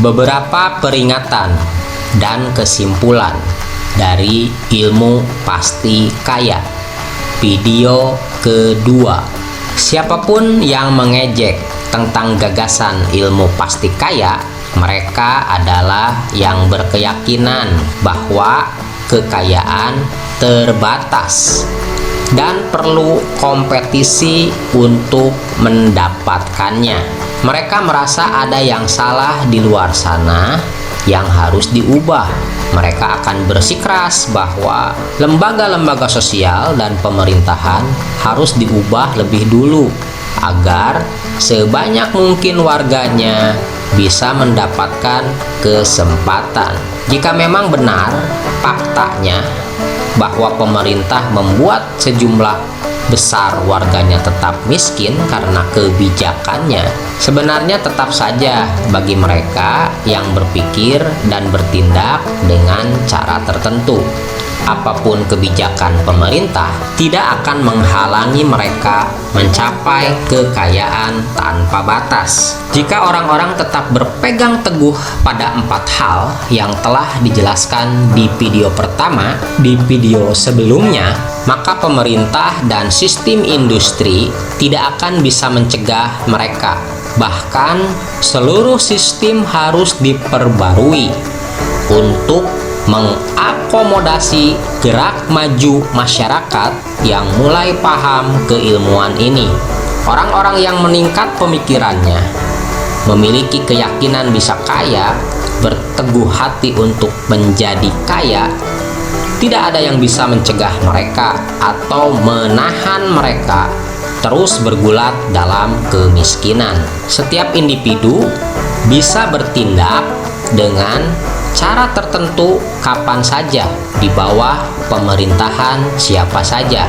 Beberapa peringatan dan kesimpulan dari ilmu pasti kaya. Video kedua. Siapapun yang mengejek tentang gagasan ilmu pasti kaya, mereka adalah yang berkeyakinan bahwa kekayaan terbatas dan perlu kompetisi untuk mendapatkannya. Mereka merasa ada yang salah di luar sana yang harus diubah. Mereka akan bersikeras bahwa lembaga-lembaga sosial dan pemerintahan harus diubah lebih dulu agar sebanyak mungkin warganya bisa mendapatkan kesempatan. Jika memang benar faktanya bahwa pemerintah membuat sejumlah besar warganya tetap miskin karena kebijakannya, sebenarnya tetap saja bagi mereka yang berpikir dan bertindak dengan cara tertentu, apapun kebijakan pemerintah tidak akan menghalangi mereka mencapai kekayaan tanpa batas. Jika orang-orang tetap berpegang teguh pada 4 hal yang telah dijelaskan di video pertama, di video sebelumnya, maka pemerintah dan sistem industri tidak akan bisa mencegah mereka. Bahkan seluruh sistem harus diperbarui untuk mengakomodasi gerak maju masyarakat yang mulai paham keilmuan ini. Orang-orang yang meningkat pemikirannya, memiliki keyakinan bisa kaya, berteguh hati untuk menjadi kaya, tidak ada yang bisa mencegah mereka atau menahan mereka terus bergulat dalam kemiskinan. Setiap individu bisa bertindak dengan cara tertentu kapan saja di bawah pemerintahan siapa saja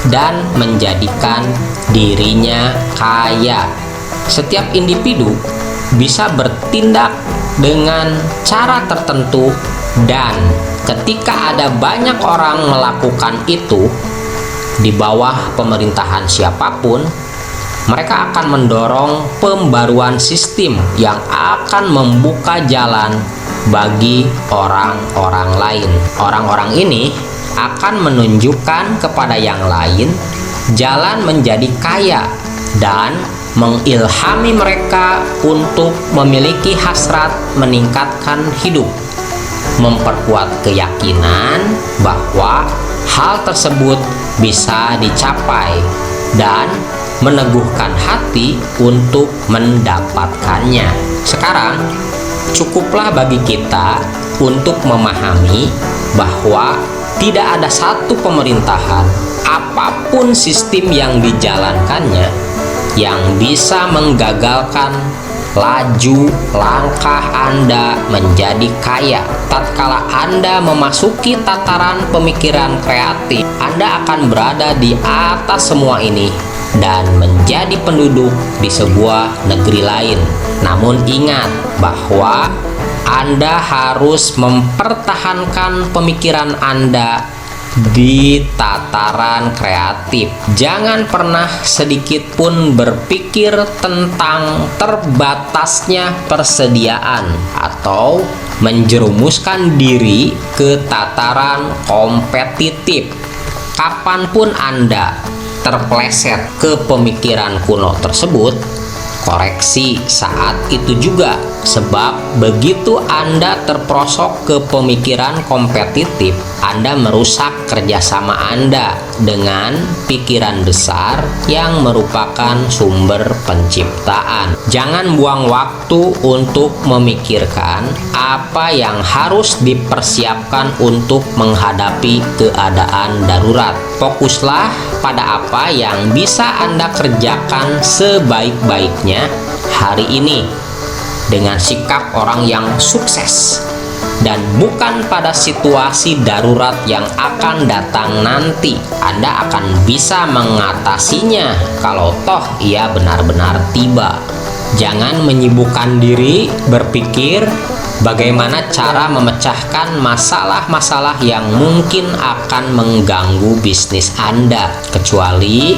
dan menjadikan dirinya kaya. Setiap individu bisa bertindak dengan cara tertentu, dan ketika ada banyak orang melakukan itu di bawah pemerintahan siapapun, mereka akan mendorong pembaruan sistem yang akan membuka jalan bagi orang-orang lain. Orang-orang ini akan menunjukkan kepada yang lain jalan menjadi kaya dan mengilhami mereka untuk memiliki hasrat meningkatkan hidup, memperkuat keyakinan bahwa hal tersebut bisa dicapai, dan meneguhkan hati untuk mendapatkannya. Sekarang cukuplah bagi kita untuk memahami bahwa tidak ada satu pemerintahan, apapun sistem yang dijalankannya, yang bisa menggagalkan laju langkah Anda menjadi kaya. Tatkala Anda memasuki tataran pemikiran kreatif, Anda akan berada di atas semua ini dan menjadi penduduk di sebuah negeri lain. Namun ingat bahwa Anda harus mempertahankan pemikiran Anda di tataran kreatif. Jangan pernah sedikit pun berpikir tentang terbatasnya persediaan atau menjerumuskan diri ke tataran kompetitif. Kapanpun Anda terpleset ke pemikiran kuno tersebut, koreksi saat itu juga, sebab begitu Anda terprosok ke pemikiran kompetitif, Anda merusak kerjasama Anda dengan pikiran besar yang merupakan sumber penciptaan. Jangan buang waktu untuk memikirkan apa yang harus dipersiapkan untuk menghadapi keadaan darurat. Fokuslah pada apa yang bisa Anda kerjakan sebaik-baiknya hari ini dengan sikap orang yang sukses, dan bukan pada situasi darurat yang akan datang nanti. Anda akan bisa mengatasinya kalau toh ia benar-benar tiba. Jangan menyibukkan diri berpikir bagaimana cara memecahkan masalah-masalah yang mungkin akan mengganggu bisnis Anda, kecuali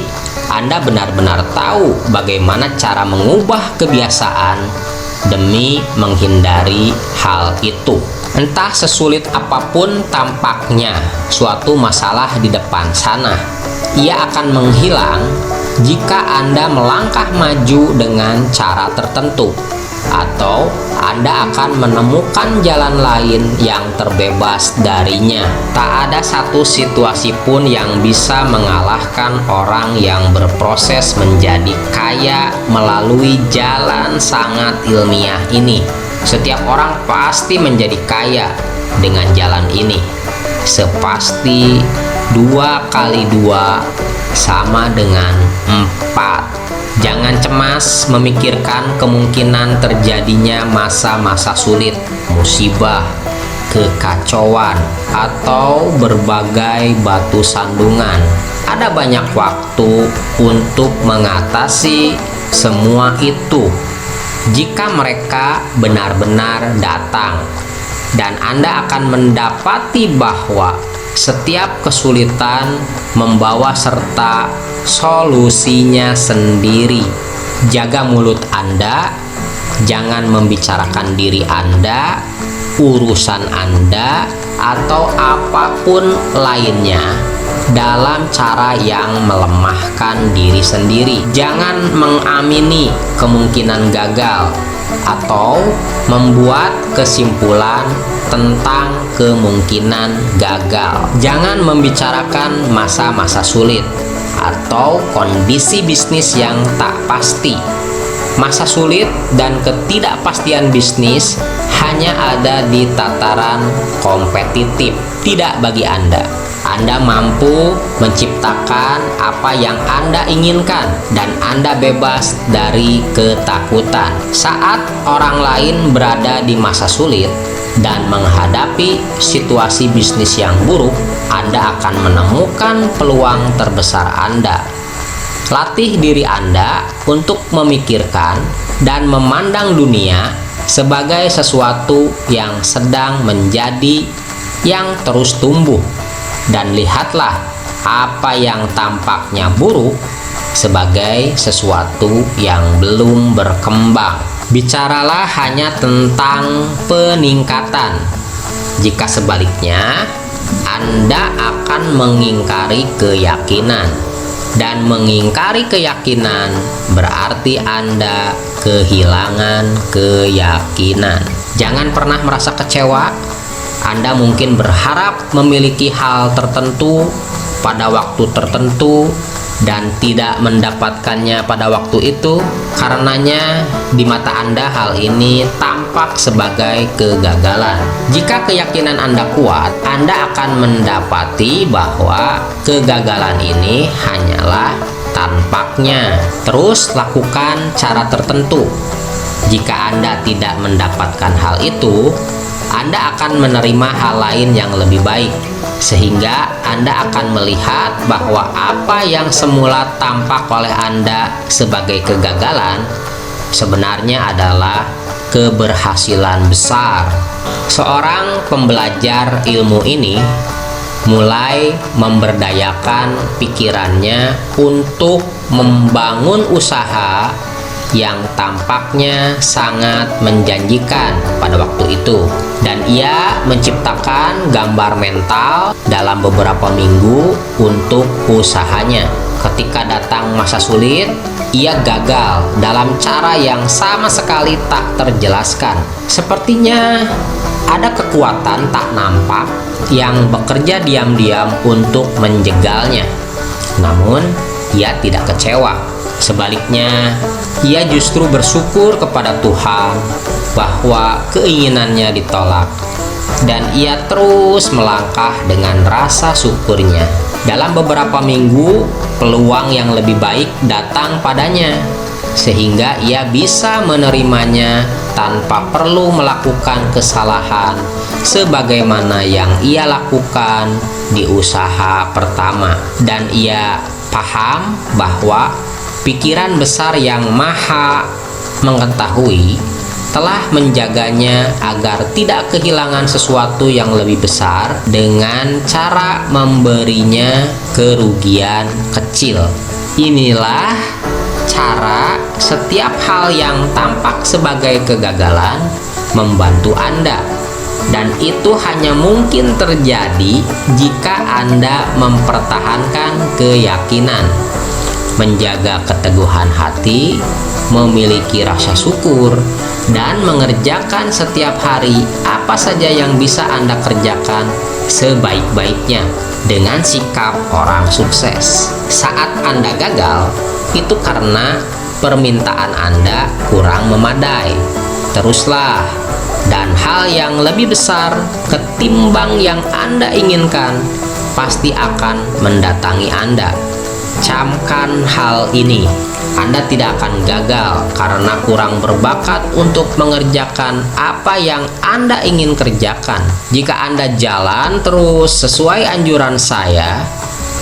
Anda benar-benar tahu bagaimana cara mengubah kebiasaan demi menghindari hal itu. Entah sesulit apapun tampaknya suatu masalah di depan sana, ia akan menghilang jika Anda melangkah maju dengan cara tertentu, atau Anda akan menemukan jalan lain yang terbebas darinya. Tak ada satu situasi pun yang bisa mengalahkan orang yang berproses menjadi kaya melalui jalan sangat ilmiah ini. Setiap orang pasti menjadi kaya dengan jalan ini. Sepasti 2 kali 2 sama dengan 4. Jangan cemas memikirkan kemungkinan terjadinya masa-masa sulit, musibah, kekacauan, atau berbagai batu sandungan. Ada banyak waktu untuk mengatasi semua itu jika mereka benar-benar datang, dan Anda akan mendapati bahwa setiap kesulitan membawa serta solusinya sendiri. Jaga mulut Anda, jangan membicarakan diri Anda, urusan Anda, atau apapun lainnya dalam cara yang melemahkan diri sendiri. Jangan mengamini kemungkinan gagal atau membuat kesimpulan tentang kemungkinan gagal. Jangan membicarakan masa-masa sulit atau kondisi bisnis yang tak pasti. Masa sulit dan ketidakpastian bisnis hanya ada di tataran kompetitif, tidak bagi Anda. Anda mampu menciptakan apa yang Anda inginkan, dan Anda bebas dari ketakutan. Saat orang lain berada di masa sulit dan menghadapi situasi bisnis yang buruk, Anda akan menemukan peluang terbesar Anda. Latih diri Anda untuk memikirkan dan memandang dunia sebagai sesuatu yang sedang menjadi yang terus tumbuh, dan lihatlah apa yang tampaknya buruk sebagai sesuatu yang belum berkembang. Bicaralah hanya tentang peningkatan. Jika sebaliknya, Anda akan mengingkari keyakinan, dan mengingkari keyakinan berarti Anda kehilangan keyakinan. Jangan pernah merasa kecewa. Anda mungkin berharap memiliki hal tertentu pada waktu tertentu dan tidak mendapatkannya pada waktu itu. Karenanya, di mata Anda hal ini tampak sebagai kegagalan. Jika keyakinan Anda kuat, Anda akan mendapati bahwa kegagalan ini hanyalah tampaknya. Terus lakukan cara tertentu. Jika Anda tidak mendapatkan hal itu, Anda akan menerima hal lain yang lebih baik, sehingga Anda akan melihat bahwa apa yang semula tampak oleh Anda sebagai kegagalan sebenarnya adalah keberhasilan besar. Seorang pembelajar ilmu ini mulai memberdayakan pikirannya untuk membangun usaha yang tampaknya sangat menjanjikan pada waktu itu, dan ia menciptakan gambar mental dalam beberapa minggu untuk usahanya. Ketika datang masa sulit, ia gagal dalam cara yang sama sekali tak terjelaskan. Sepertinya ada kekuatan tak nampak yang bekerja diam-diam untuk menjegalnya. Namun, ia tidak kecewa. Sebaliknya, ia justru bersyukur kepada Tuhan bahwa keinginannya ditolak, dan ia terus melangkah dengan rasa syukurnya. Dalam beberapa minggu, peluang yang lebih baik datang padanya, sehingga ia bisa menerimanya tanpa perlu melakukan kesalahan sebagaimana yang ia lakukan di usaha pertama. Dan ia paham bahwa pikiran besar yang maha mengetahui telah menjaganya agar tidak kehilangan sesuatu yang lebih besar dengan cara memberinya kerugian kecil. Inilah cara setiap hal yang tampak sebagai kegagalan membantu Anda, dan itu hanya mungkin terjadi jika Anda mempertahankan keyakinan, menjaga keteguhan hati, memiliki rasa syukur, dan mengerjakan setiap hari apa saja yang bisa Anda kerjakan sebaik-baiknya dengan sikap orang sukses. Saat Anda gagal, itu karena permintaan Anda kurang memadai. Teruslah, dan hal yang lebih besar ketimbang yang Anda inginkan pasti akan mendatangi Anda. Camkan hal ini. Anda tidak akan gagal karena kurang berbakat untuk mengerjakan apa yang Anda ingin kerjakan. Jika Anda jalan terus sesuai anjuran saya,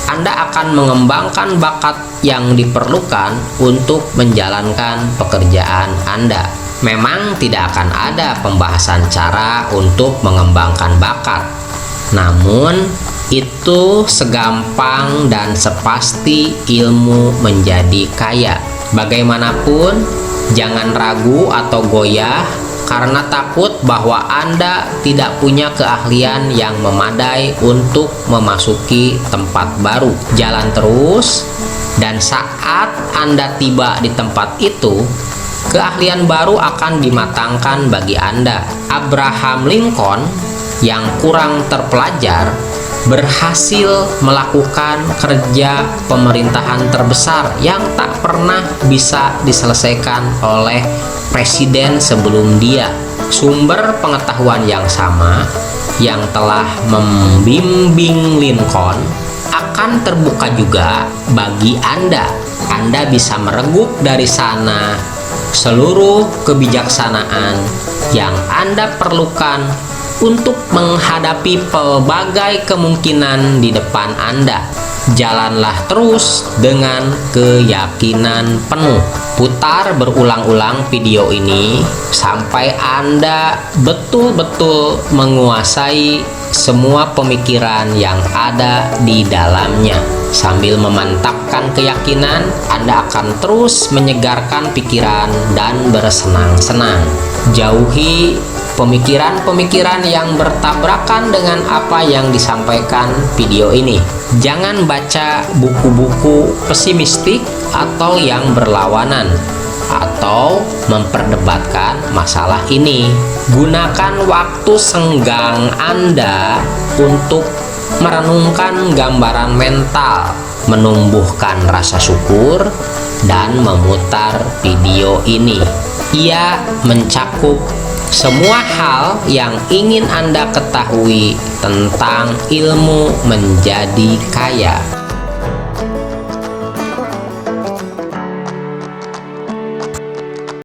Anda akan mengembangkan bakat yang diperlukan untuk menjalankan pekerjaan Anda. Memang tidak akan ada pembahasan cara untuk mengembangkan bakat, namun itu segampang dan sepasti ilmu menjadi kaya. Bagaimanapun, jangan ragu atau goyah karena takut bahwa Anda tidak punya keahlian yang memadai untuk memasuki tempat baru. Jalan terus, dan saat Anda tiba di tempat itu, keahlian baru akan dimatangkan bagi Anda. Abraham Lincoln yang kurang terpelajar berhasil melakukan kerja pemerintahan terbesar yang tak pernah bisa diselesaikan oleh presiden sebelum dia. Sumber pengetahuan yang sama yang telah membimbing Lincoln akan terbuka juga bagi Anda. Anda bisa mereguk dari sana seluruh kebijaksanaan yang Anda perlukan untuk menghadapi pelbagai kemungkinan di depan Anda. Jalanlah terus dengan keyakinan penuh. Putar berulang-ulang video ini sampai Anda betul-betul menguasai semua pemikiran yang ada di dalamnya. Sambil memantapkan keyakinan, Anda akan terus menyegarkan pikiran dan bersenang-senang. Jauhi pemikiran-pemikiran yang bertabrakan dengan apa yang disampaikan video ini. Jangan baca buku-buku pesimistik atau yang berlawanan, atau memperdebatkan masalah ini. Gunakan waktu senggang Anda untuk merenungkan gambaran mental, menumbuhkan rasa syukur, dan memutar video ini. Ia mencakup semua hal yang ingin Anda ketahui tentang ilmu menjadi kaya.